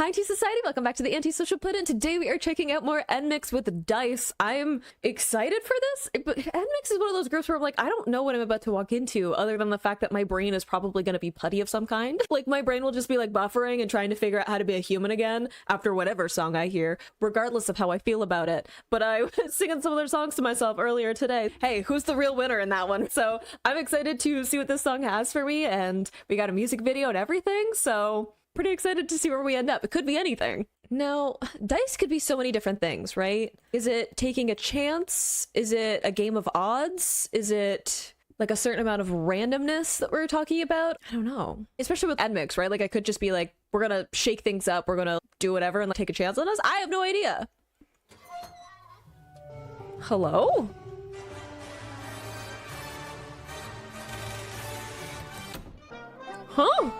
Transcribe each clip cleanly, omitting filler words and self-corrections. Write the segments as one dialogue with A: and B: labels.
A: Hi Tea Society, welcome back to the Antisocial Puddin'. Today we are checking out more NMIXX with Dice. I'm excited for this, but NMIXX is one of those groups where I'm like, I don't know what I'm about to walk into other than the fact that my brain is probably going to be putty of some kind. Like my brain will just be like buffering and trying to figure out how to be a human again after whatever song I hear, regardless of how I feel about it. But I was singing some of their songs to myself earlier today. Hey, who's the real winner in that one? So I'm excited to see what this song has for me, and we got a music video and everything, so pretty excited to see where we end up. It could be anything. Now, dice could be so many different things, right? Is it taking a chance? Is it a game of odds? Is it like a certain amount of randomness that we're talking about? I don't know. Especially with NMIXX, right? Like I could just be like, we're gonna shake things up, we're gonna do whatever and like, take a chance on us. I have no idea. Hello? Huh?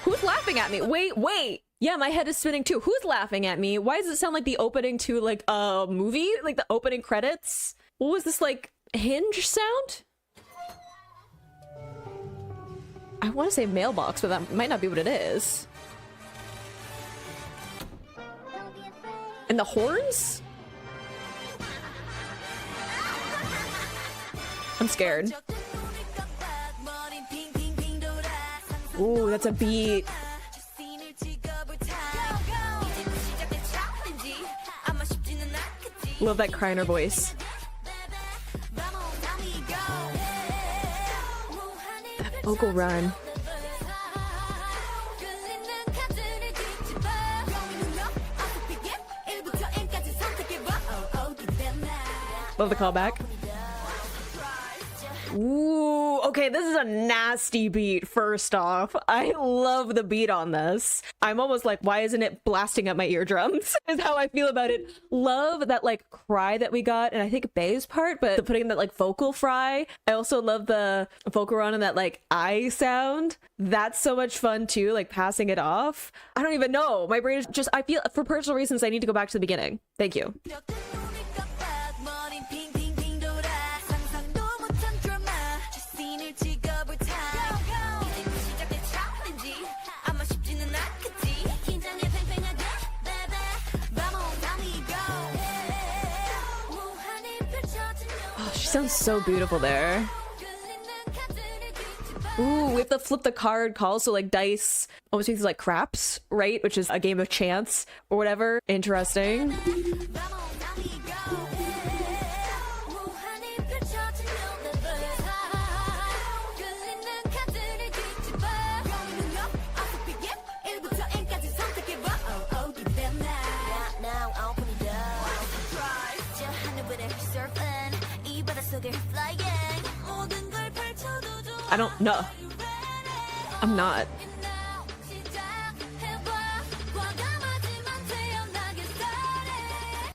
A: Who's laughing at me? Wait. Yeah, my head is spinning too. Who's laughing at me? Why does it sound like the opening to like a movie? Like the opening credits? What was this, like hinge sound? I want to say mailbox, but that might not be what it is. And the horns? I'm scared. Ooh, that's a beat. Love that cry in her voice. That vocal run. Love the callback. Ooh, okay, this is a nasty beat, first off. I love the beat on this. I'm almost like, why isn't it blasting up my eardrums? Is how I feel about it. Love that like cry that we got, and I think Bay's part, but the putting in that like vocal fry. I also love the vocal run and that like I sound. That's so much fun too, like passing it off. I don't even know. My brain is just, I feel for personal reasons I need to go back to the beginning. Thank you. Sounds so beautiful there. Ooh, we have to flip the card call, so like dice almost means like craps, right? Which is a game of chance or whatever. Interesting. I don't know. I'm not.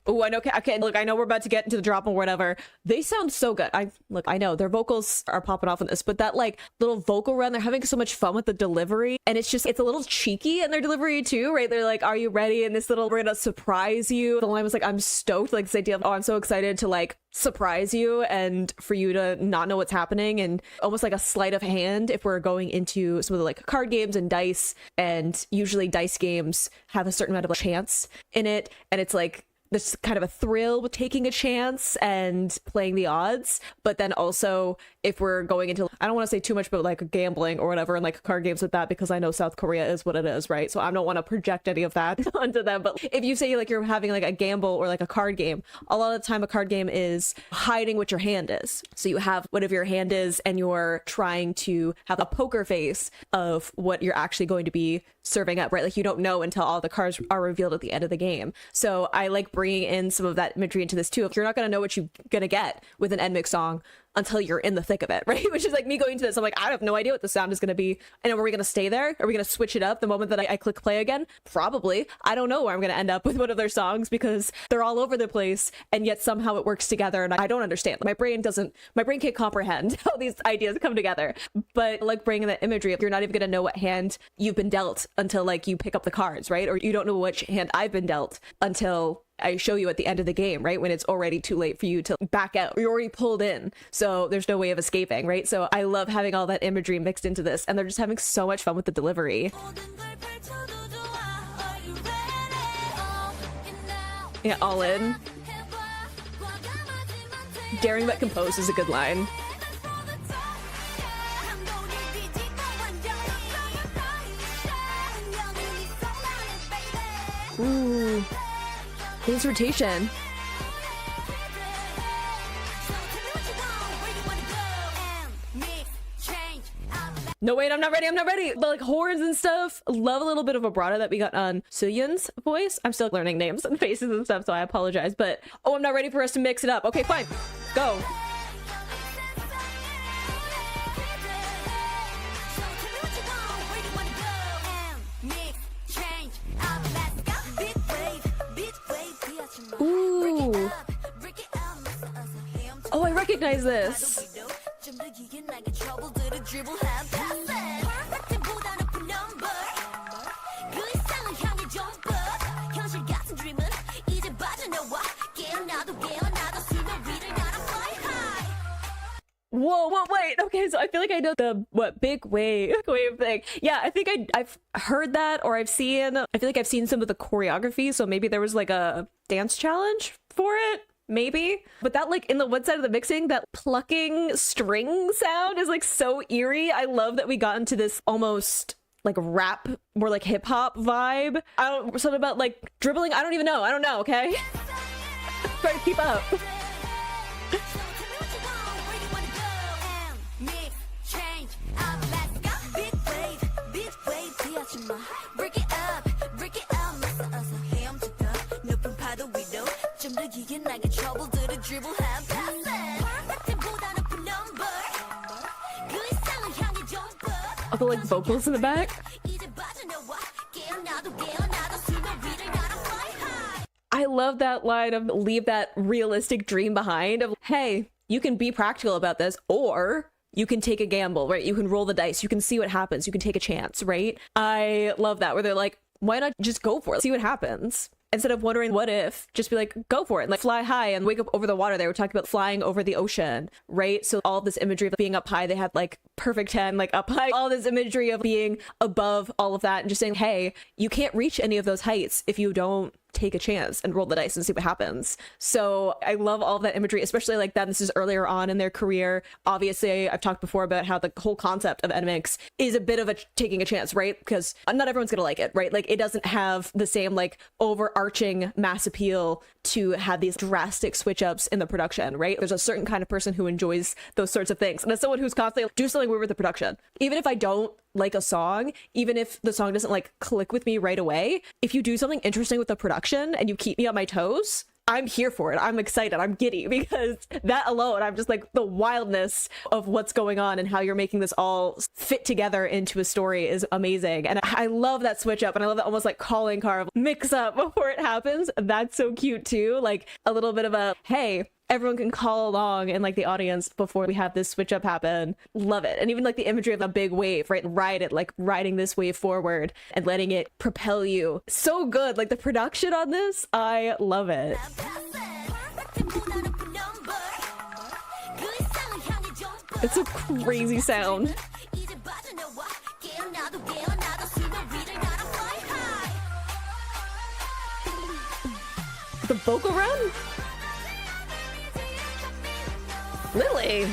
A: Oh, I know. Okay, look, I know we're about to get into the drop or whatever. They sound so good. I know their vocals are popping off in this, but that like little vocal run, they're having so much fun with the delivery, and it's a little cheeky in their delivery too, right? They're like, "Are you ready?" And this little, "We're gonna surprise you." The line was like, "I'm stoked," like this idea of, "Oh, I'm so excited to like surprise you and for you to not know what's happening," and almost like a sleight of hand if we're going into some of the like card games and dice, and usually dice games have a certain amount of like, chance in it, and it's like this kind of a thrill with taking a chance and playing the odds. But then also if we're going into, I don't want to say too much about like gambling or whatever and like card games with that, because I know South Korea is what it is, right? So I don't want to project any of that onto them. But if you say like you're having like a gamble or like a card game, a lot of the time a card game is hiding what your hand is. So you have whatever your hand is and you're trying to have a poker face of what you're actually going to be serving up, right? Like you don't know until all the cards are revealed at the end of the game. So I like bringing in some of that imagery into this too. If you're not going to know what you're going to get with an NMIXX song until you're in the thick of it, right? Which is like me going to this, I'm like, I have no idea what the sound is going to be. And are we going to stay there? Are we going to switch it up the moment that I click play again? Probably. I don't know where I'm going to end up with one of their songs because they're all over the place, and yet somehow it works together, and I don't understand. My brain can't comprehend how these ideas come together. But like bringing that imagery, if you're not even going to know what hand you've been dealt until like you pick up the cards, right? Or you don't know which hand I've been dealt until I show you at the end of the game, right? When it's already too late for you to back out. You're already pulled in, so there's no way of escaping, right? So I love having all that imagery mixed into this, and they're just having so much fun with the delivery. Yeah, all in. Daring but composed is a good line. Ooh. His rotation. No, wait, I'm not ready. I'm not ready. The like horns and stuff. Love a little bit of vibrato that we got on Suyun's voice. I'm still learning names and faces and stuff, so I apologize. But oh, I'm not ready for us to mix it up. Okay, fine. Go. Ooh. Oh, I recognize this. Whoa, wait. Okay, so I feel like I know the big wave thing. Yeah, I think I've heard that, or I feel like I've seen some of the choreography, so maybe there was like a dance challenge for it. Maybe. But that like in the one side of the mixing, that plucking string sound is like so eerie. I love that we got into this almost like rap, more like hip hop vibe. Something about like dribbling. I don't even know. I don't know. Okay. Try to keep up. All the like vocals in the back. I love that line of leave that realistic dream behind of, hey, you can be practical about this, or you can take a gamble, right? You can roll the dice. You can see what happens. You can take a chance, right? I love that, where they're like, why not just go for it? See what happens. Instead of wondering what if, just be like, go for it. And like fly high and wake up over the water. They were talking about flying over the ocean, right? So all this imagery of being up high, they had like perfect 10, like up high, all this imagery of being above all of that and just saying, hey, you can't reach any of those heights if you don't take a chance and roll the dice and see what happens. So I love all of that imagery, especially like that. This is earlier on in their career. Obviously, I've talked before about how the whole concept of NMIXX is a bit of a taking a chance, right? Because not everyone's gonna like it, right? Like it doesn't have the same like overarching mass appeal to have these drastic switch ups in the production, right? There's a certain kind of person who enjoys those sorts of things. And as someone who's constantly do something weird with the production, even if I don't like a song, even if the song doesn't like click with me right away, if you do something interesting with the production and you keep me on my toes, I'm here for it. I'm excited. I'm giddy, because that alone, I'm just like, the wildness of what's going on and how you're making this all fit together into a story is amazing. And I love that switch up, and I love that almost like calling card mix up before it happens. That's so cute too. Like a little bit of a, hey, everyone can call along in like the audience before we have this switch up happen. Love it. And even like the imagery of a big wave, right? Ride it, like riding this wave forward and letting it propel you. So good. Like the production on this, I love it. It's a crazy sound. The vocal run? Lily.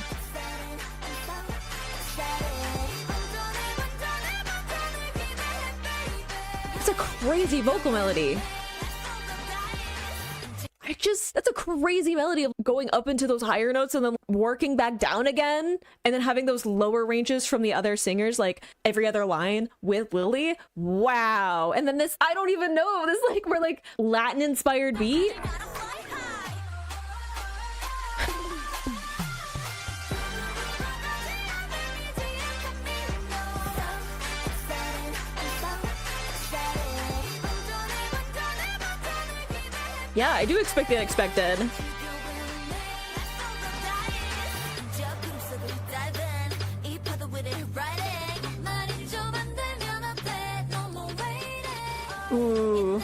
A: It's a crazy vocal melody. That's a crazy melody of going up into those higher notes and then working back down again, and then having those lower ranges from the other singers, like every other line with Lily. Wow. And then this, I don't even know, this like, we're like Latin inspired beat. Yeah, I do expect the unexpected. Ooh.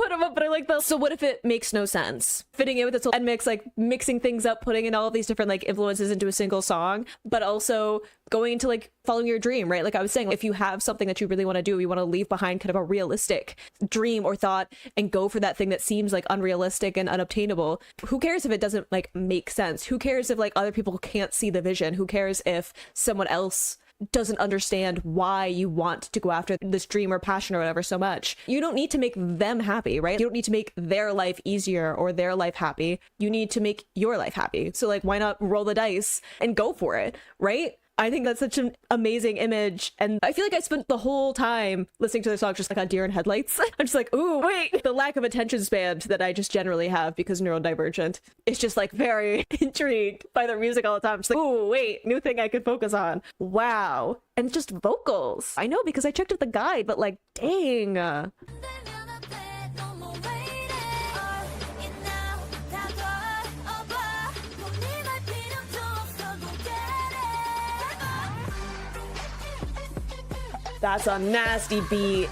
A: but I like the, so what if it makes no sense? Fitting in with this whole NMIXX, like mixing things up, putting in all of these different like influences into a single song, but also going into like following your dream, right? Like I was saying, if you have something that you really want to do, you want to leave behind kind of a realistic dream or thought and go for that thing that seems like unrealistic and unobtainable. Who cares if it doesn't like make sense? Who cares if like other people can't see the vision? Who cares if someone else doesn't understand why you want to go after this dream or passion or whatever so much? You don't need to make them happy, right? You don't need to make their life easier or their life happy. You need to make your life happy. So like, why not roll the dice and go for it, right? I think that's such an amazing image. And I feel like I spent the whole time listening to the song just like on deer in headlights. I'm just like, ooh, wait. The lack of attention span that I just generally have because neurodivergent is just like very intrigued by the music all the time. Just like, ooh, wait, new thing I could focus on. Wow. And just vocals. I know because I checked out the guide, but like, dang. That's a nasty beat.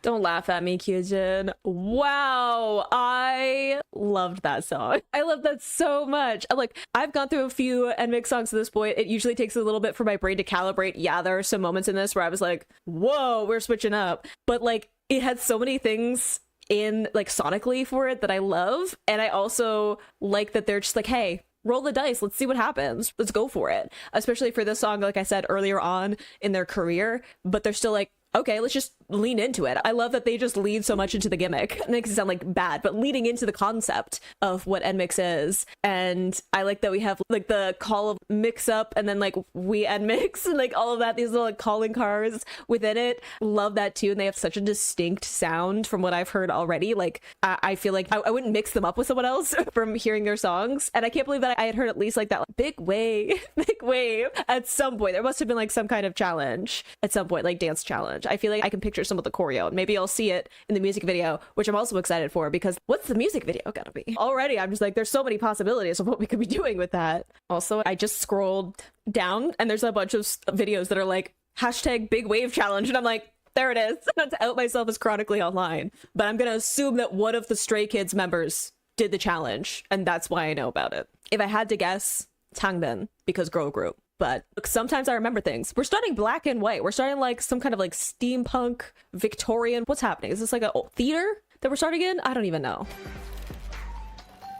A: Don't laugh at me, Kyujin. Wow, I loved that song. I love that so much. Like, I've gone through a few NMIXX songs at this point. It usually takes a little bit for my brain to calibrate. Yeah, there are some moments in this where I was like, whoa, we're switching up. But like, it had so many things in like sonically for it that I love. And I also like that they're just like, hey, roll the dice. Let's see what happens. Let's go for it. Especially for this song, like I said earlier on in their career, but they're still like, okay, let's just lean into it. I love that they just lean so much into the gimmick. It makes it sound like bad, but leaning into the concept of what NMIXX is. And I like that we have like the call of mix up and then like we NMIXX and like all of that, these little like calling cards within it. Love that too. And they have such a distinct sound from what I've heard already. Like I feel like I wouldn't mix them up with someone else from hearing their songs. And I can't believe that I had heard at least like that like, big wave at some point. There must have been like some kind of challenge at some point, like dance challenge. I feel like I can picture some of the choreo and maybe I'll see it in the music video, which I'm also excited for because what's the music video gonna be? Already, I'm just like, there's so many possibilities of what we could be doing with that. Also, I just scrolled down and there's a bunch of videos that are like hashtag big wave challenge. And I'm like, there it is. Not to out myself as chronically online, but I'm going to assume that one of the Stray Kids members did the challenge. And that's why I know about it. If I had to guess, Tangbin, because girl group. But look, sometimes I remember things. We're starting black and white. We're starting like some kind of like steampunk, Victorian. What's happening? Is this like a theater that we're starting in? I don't even know.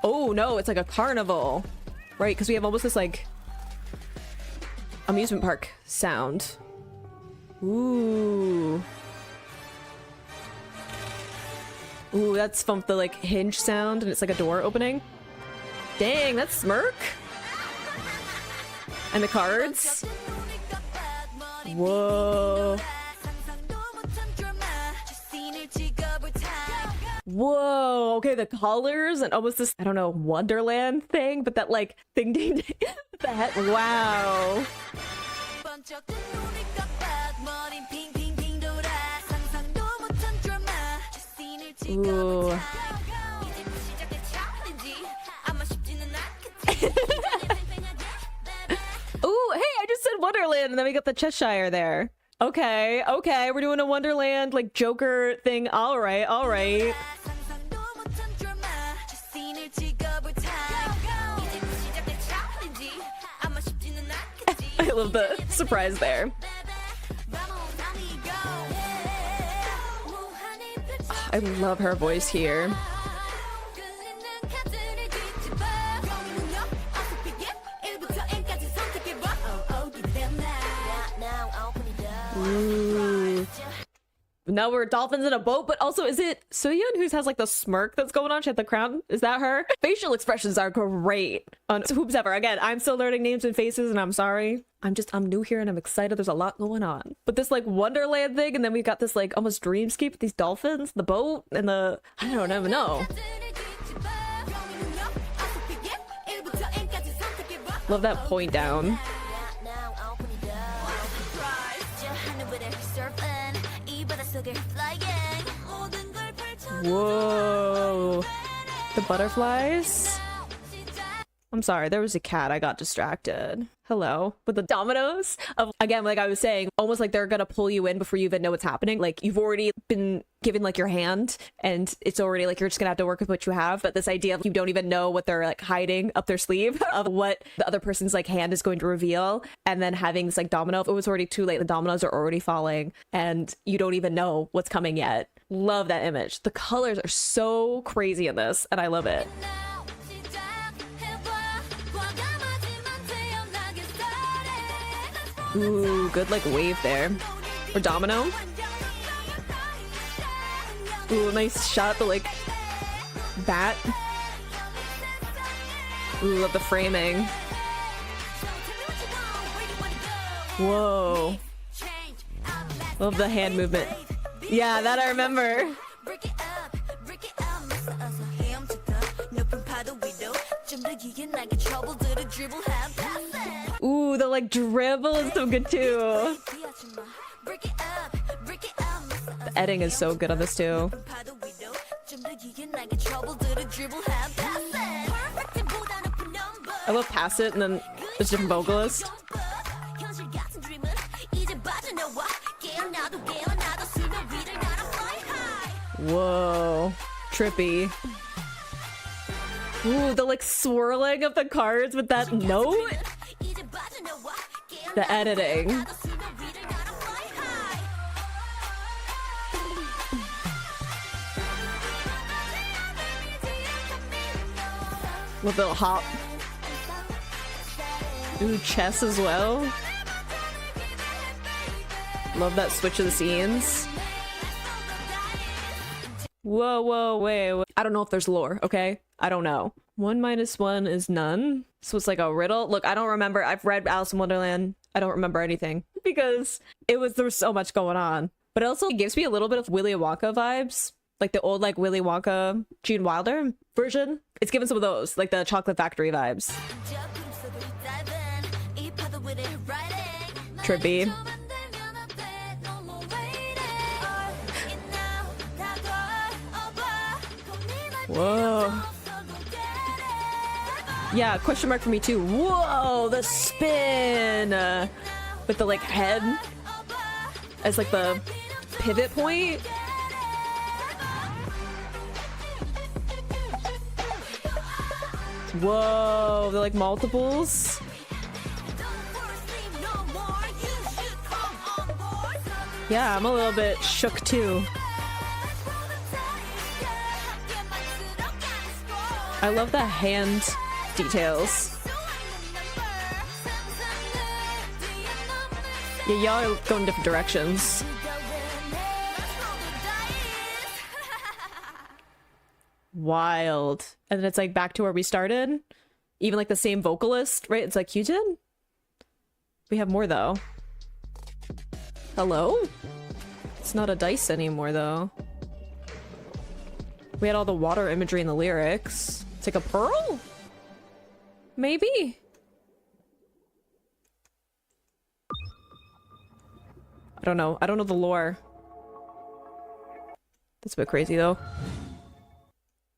A: Oh no, it's like a carnival. Right, because we have almost this like amusement park sound. Ooh. Ooh, that's from the like hinge sound and it's like a door opening. Dang, that's Smirk. And the cards. Whoa. Whoa. Okay, the colors and almost this, I don't know, Wonderland thing, but that like ding ding ding. The heck. Wow. Ooh. Ooh, hey, I just said Wonderland and then we got the Cheshire there. Okay, okay, we're doing a Wonderland like Joker thing. All right, all right. I love the surprise there. I love her voice here. Ooh. Now we're dolphins in a boat, but also is it Sooyeon who has like the smirk that's going on? She had the crown. Is that her? Facial expressions are great on Hoops Ever. Again, I'm still learning names and faces and I'm sorry. I'm new here and I'm excited. There's a lot going on. But this like Wonderland thing and then we got this like almost dreamscape with these dolphins, the boat, and the, I don't even know. Love that point down. Whoa. The butterflies? I'm sorry, there was a cat. I got distracted. Hello. With the dominoes of, again, like I was saying, almost like they're gonna pull you in before you even know what's happening. Like you've already been given like your hand and it's already like you're just gonna have to work with what you have. But this idea of you don't even know what they're like hiding up their sleeve of what the other person's like hand is going to reveal. And then having this like domino, it was already too late. The dominoes are already falling and you don't even know what's coming yet. Love that image. The colors are so crazy in this and I love it. Ooh, good like wave there. Or domino. Ooh, nice shot, the like bat. Ooh, love the framing. Whoa. Love the hand movement. Yeah, that I remember. Ooh, the like dribble is so good too. The editing is so good on this too. I love Pass It and then there's different vocalists. Whoa, trippy. Ooh, the like swirling of the cards with that note. The editing. With the hop. Ooh, chess as well. Love that switch of the scenes. Whoa, whoa, wait. I don't know if there's lore, okay? I don't know. 1 minus 1 is none. So it's like a riddle. Look, I don't remember. I've read Alice in Wonderland. I don't remember anything because there was so much going on. But it also gives me a little bit of Willy Wonka vibes. Like the old like Willy Wonka Gene Wilder version. It's given some of those, like the Chocolate Factory vibes. Trippy. Whoa. Yeah, question mark for me too. Whoa, the spin with the like head as like the pivot point. Whoa, they're like multiples. Yeah, I'm a little bit shook too. I love the hand details. Yeah, y'all are going different directions. Wild. And then it's like back to where we started. Even like the same vocalist, right? It's like, you did? We have more though. Hello? It's not a dice anymore though. We had all the water imagery in the lyrics. It's like a pearl? Maybe? I don't know. I don't know the lore. That's a bit crazy though.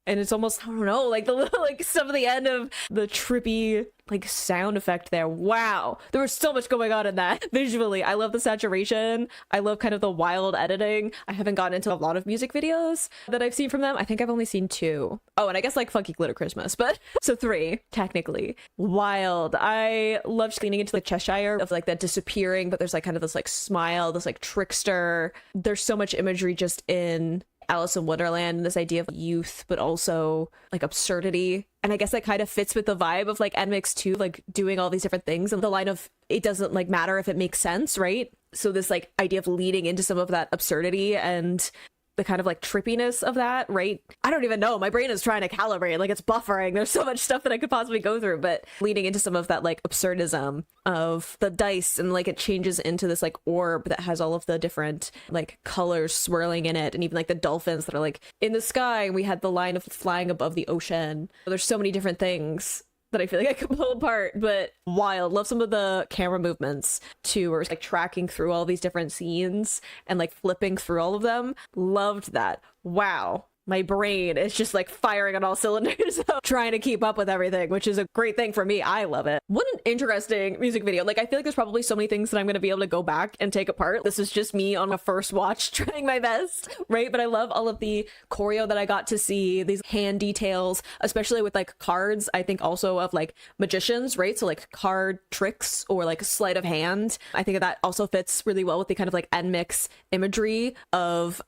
A: And it's almost, I don't know, like the little, like some of the end of the trippy like sound effect there. Wow, there was so much going on in that visually. I love the saturation. I love kind of the wild editing. I haven't gotten into a lot of music videos that I've seen from them. I think I've only seen 2. Oh, and I guess like Funky Glitter Christmas, but so 3 technically. Wild. I love just leaning into the Cheshire of like that disappearing, but there's like kind of this like smile, this like trickster. There's so much imagery just in Alice in Wonderland and this idea of youth but also like absurdity, and I guess that kind of fits with the vibe of like NMIXX too, like doing all these different things and the line of it doesn't like matter if it makes sense, right? So this like idea of leading into some of that absurdity and the kind of like trippiness of that, right? I don't even know, my brain is trying to calibrate, like it's buffering, there's so much stuff that I could possibly go through, but leading into some of that like absurdism of the dice and like it changes into this like orb that has all of the different like colors swirling in it, and even like the dolphins that are like in the sky, and we had the line of flying above the ocean. There's so many different things that I feel like I could pull apart, but wild. Love some of the camera movements too, where it's like tracking through all these different scenes and like flipping through all of them. Loved that. Wow. My brain is just like firing on all cylinders trying to keep up with everything, which is a great thing for me. I love it. What an interesting music video. Like, I feel like there's probably so many things that I'm going to be able to go back and take apart. This is just me on a first watch trying my best, right? But I love all of the choreo that I got to see, these hand details, especially with like cards. I think also of like magicians, right? So like card tricks or like sleight of hand. I think that also fits really well with the kind of like NMIXX imagery of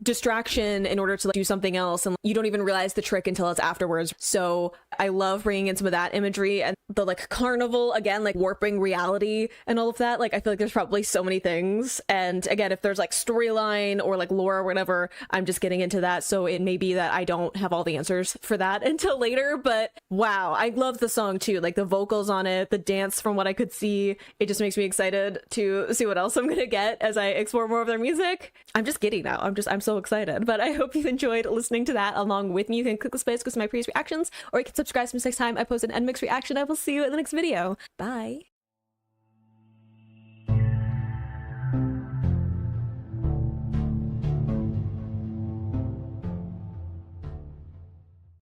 A: distraction in order to like do something else, and you don't even realize the trick until it's afterwards. So I love bringing in some of that imagery and the like carnival, again, like warping reality and all of that. Like, I feel like there's probably so many things, and again, if there's like storyline or like lore or whatever, I'm just getting into that, so it may be that I don't have all the answers for that until later. But wow, I love the song too, like the vocals on it, the dance. From what I could see, it just makes me excited to see what else I'm gonna get as I explore more of their music. I'm just giddy now. I'm so excited. But I hope you've enjoyed listening to that along with me. You can click this place to go to my previous reactions, or you can subscribe so next time I post an NMIXX reaction. I will see you in the next video. Bye.